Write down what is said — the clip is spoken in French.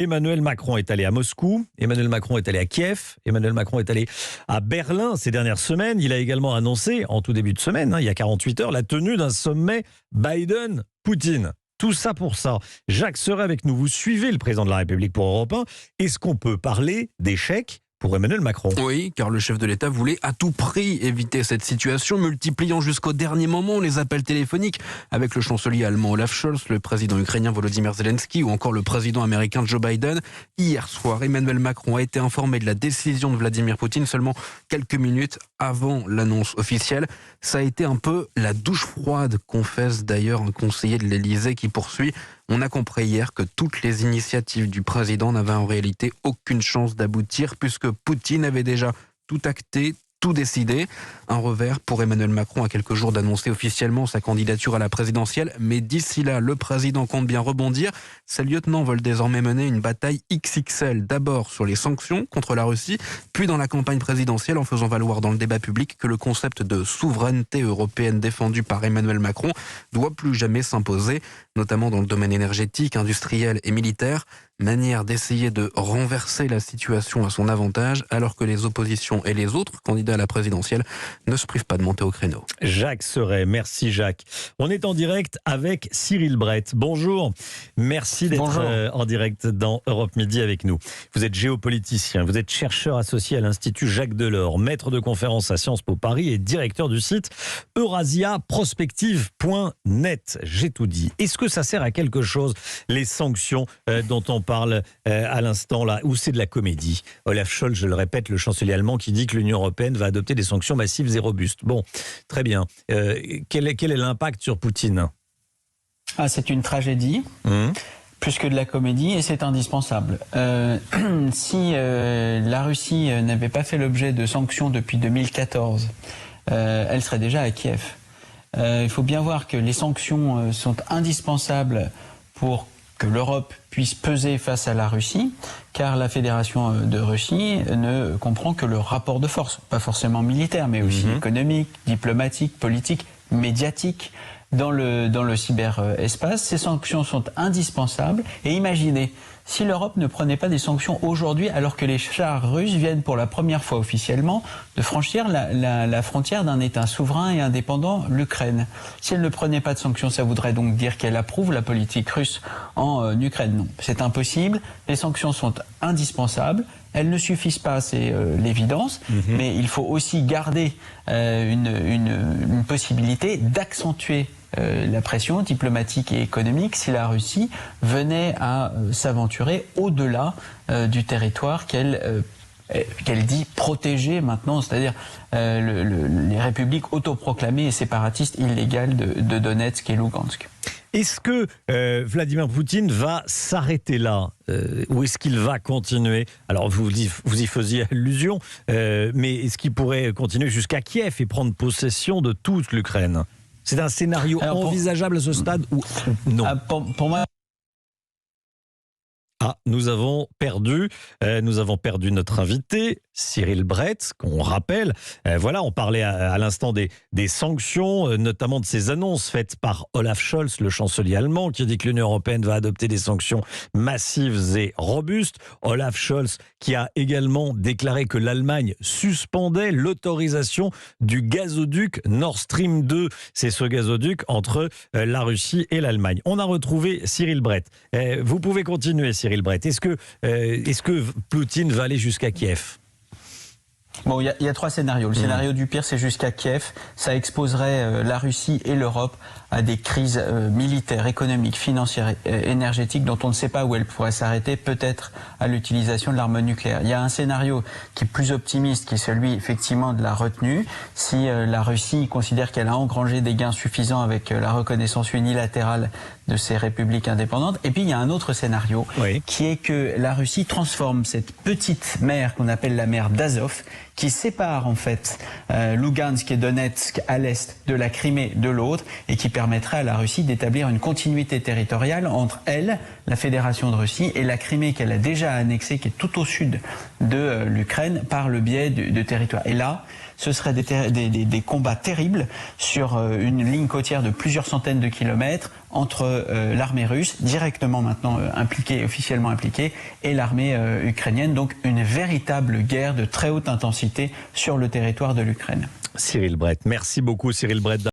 Emmanuel Macron est allé à Moscou, Emmanuel Macron est allé à Kiev, Emmanuel Macron est allé à Berlin ces dernières semaines. Il a également annoncé, en tout début de semaine, il y a 48 heures, la tenue d'un sommet Biden-Poutine. Tout ça pour ça. Jacques Serret avec nous. Vous suivez le président de la République pour Europe 1. Est-ce qu'on peut parler d'échec pour Emmanuel Macron? Oui, car le chef de l'État voulait à tout prix éviter cette situation, multipliant jusqu'au dernier moment les appels téléphoniques avec le chancelier allemand Olaf Scholz, le président ukrainien Volodymyr Zelensky ou encore le président américain Joe Biden. Hier soir, Emmanuel Macron a été informé de la décision de Vladimir Poutine seulement quelques minutes avant l'annonce officielle. Ça a été un peu la douche froide, confesse d'ailleurs un conseiller de l'Élysée qui poursuit. On a compris hier que toutes les initiatives du président n'avaient en réalité aucune chance d'aboutir puisque Poutine avait déjà tout acté, tout décidé. Un revers pour Emmanuel Macron à quelques jours d'annoncer officiellement sa candidature à la présidentielle. Mais d'ici là, le président compte bien rebondir. Ses lieutenants veulent désormais mener une bataille XXL. D'abord sur les sanctions contre la Russie, puis dans la campagne présidentielle en faisant valoir dans le débat public que le concept de souveraineté européenne défendu par Emmanuel Macron doit plus jamais s'imposer, notamment dans le domaine énergétique, industriel et militaire. Manière d'essayer de renverser la situation à son avantage, alors que les oppositions et les autres candidats à la présidentielle ne se privent pas de monter au créneau. Jacques Serret, merci Jacques. On est en direct avec Cyril Brett. Bonjour, merci d'être en direct dans Europe Midi avec nous. Vous êtes géopoliticien, vous êtes chercheur associé à l'Institut Jacques Delors, maître de conférences à Sciences Po Paris et directeur du site eurasiaprospective.net. J'ai tout dit. Est-ce que ça sert à quelque chose, les sanctions dont on parle à l'instant là, ou c'est de la comédie? Olaf Scholz, je le répète, le chancelier allemand qui dit que l'Union européenne va adopter des sanctions massives et robustes. Bon, très bien. Quel est l'impact sur Poutine? C'est une tragédie, plus que de la comédie, et c'est indispensable. Si la Russie n'avait pas fait l'objet de sanctions depuis 2014, elle serait déjà à Kiev. Il faut bien voir que les sanctions sont indispensables pour que l'Europe puisse peser face à la Russie, car la Fédération de Russie ne comprend que le rapport de force, pas forcément militaire, mais aussi économique, diplomatique, politique, médiatique, dans le cyberespace. Ces sanctions sont indispensables. Et imaginez, si l'Europe ne prenait pas des sanctions aujourd'hui, alors que les chars russes viennent pour la première fois officiellement de franchir la frontière d'un État souverain et indépendant, l'Ukraine. Si elle ne prenait pas de sanctions, ça voudrait donc dire qu'elle approuve la politique russe en Ukraine. Non, c'est impossible. Les sanctions sont indispensables. Elles ne suffisent pas, c'est l'évidence, mais il faut aussi garder une possibilité d'accentuer la pression diplomatique et économique si la Russie venait à s'aventurer au-delà du territoire qu'elle dit protégé maintenant, c'est-à-dire les républiques autoproclamées et séparatistes illégales de Donetsk et Lugansk. Est-ce que Vladimir Poutine va s'arrêter là ou est-ce qu'il va continuer? Alors vous y faisiez allusion, mais est-ce qu'il pourrait continuer jusqu'à Kiev et prendre possession de toute l'Ukraine? C'est un scénario envisageable à ce stade ou non? Pour moi... Nous avons perdu notre invité, Cyril Brett, qu'on rappelle. Voilà, on parlait à l'instant des sanctions, notamment de ces annonces faites par Olaf Scholz, le chancelier allemand, qui dit que l'Union européenne va adopter des sanctions massives et robustes. Olaf Scholz qui a également déclaré que l'Allemagne suspendait l'autorisation du gazoduc Nord Stream 2. C'est ce gazoduc entre la Russie et l'Allemagne. On a retrouvé Cyril Brett. Vous pouvez continuer, Cyril Brett. Est-ce que Poutine va aller jusqu'à Kiev? Bon, il y a trois scénarios. Le scénario du pire, c'est jusqu'à Kiev. Ça exposerait la Russie et l'Europe à des crises militaires, économiques, financières, énergétiques dont on ne sait pas où elles pourraient s'arrêter, peut-être à l'utilisation de l'arme nucléaire. Il y a un scénario qui est plus optimiste, qui est celui effectivement de la retenue. Si la Russie considère qu'elle a engrangé des gains suffisants avec la reconnaissance unilatérale de ces républiques indépendantes. Et puis il y a un autre scénario qui est que la Russie transforme cette petite mer qu'on appelle la mer d'Azov, qui sépare en fait Lugansk et Donetsk à l'est de la Crimée de l'autre, et qui permettrait à la Russie d'établir une continuité territoriale entre elle, la Fédération de Russie, et la Crimée qu'elle a déjà annexée, qui est tout au sud de l'Ukraine, par le biais de territoire. Et là, ce seraient des combats terribles sur une ligne côtière de plusieurs centaines de kilomètres entre l'armée russe, directement maintenant officiellement impliquée, et l'armée ukrainienne. Donc une véritable guerre de très haute intensité sur le territoire de l'Ukraine. Cyril Brett, merci beaucoup Cyril Brett.